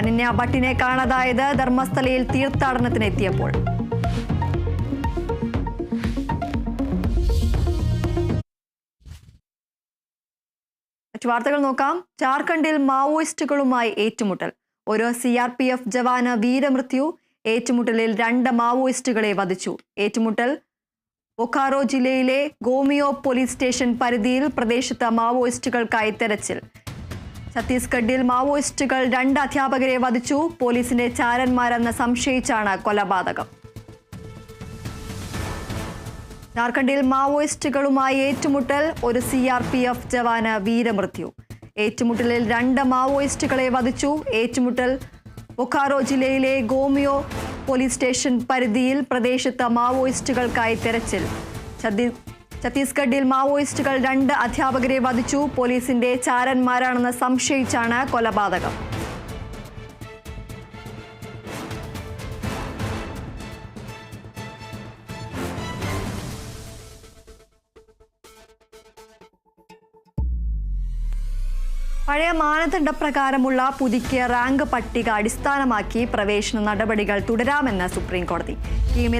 അനന്യ ഭട്ടിനെ കാണാതായത് ധർമ്മസ്ഥലയിൽ തീർത്ഥാടനത്തിനെത്തിയപ്പോൾ. മറ്റു വാർത്തകൾ നോക്കാം. ജാർഖണ്ഡിൽ മാവോയിസ്റ്റുകളുമായി ഏറ്റുമുട്ടൽ. ഒരു CRPF ജവാന് വീരമൃത്യു. ഏറ്റുമുട്ടലിൽ 2 മാവോയിസ്റ്റുകളെ വധിച്ചു. ഏറ്റുമുട്ടൽ ബൊക്കാറോ ജില്ലയിലെ ഗോമിയോ പോലീസ് സ്റ്റേഷൻ പരിധിയിൽ. പ്രദേശത്ത് മാവോയിസ്റ്റുകൾക്കായി തെരച്ചിൽ. ഛത്തീസ്ഗഡിൽ മാവോയിസ്റ്റുകൾ 2 അധ്യാപകരെ വധിച്ചു. പോലീസിന്റെ ചാരന്മാരെന്ന് സംശയിച്ചാണ് കൊലപാതകം. ജാർഖണ്ഡിൽ മാവോയിസ്റ്റുകളുമായി ഏറ്റുമുട്ടൽ. ഒരു CRPF ജവാന് വീരമൃത്യു. ഏറ്റുമുട്ടലിൽ 2 മാവോയിസ്റ്റുകളെ വധിച്ചു. ഏറ്റുമുട്ടൽ ബൊക്കാറോ ജില്ലയിലെ ഗോമിയോ പോലീസ് സ്റ്റേഷൻ പരിധിയിൽ. പ്രദേശത്ത് മാവോയിസ്റ്റുകൾക്കായി തെരച്ചിൽ. ഛത്തീസ്ഗഡിൽ മാവോയിസ്റ്റുകൾ 2 അധ്യാപകരെ വധിച്ചു. പോലീസിന്റെ ചാരന്മാരാണെന്ന് സംശയിച്ചാണ് കൊലപാതകം. പഴയ മാനദണ്ഡപ്രകാരമുള്ള പുതുക്കിയ റാങ്ക് പട്ടിക അടിസ്ഥാനമാക്കി പ്രവേശന നടപടികൾ തുടരാമെന്ന് സുപ്രീം കോടതി. ടീമിൽ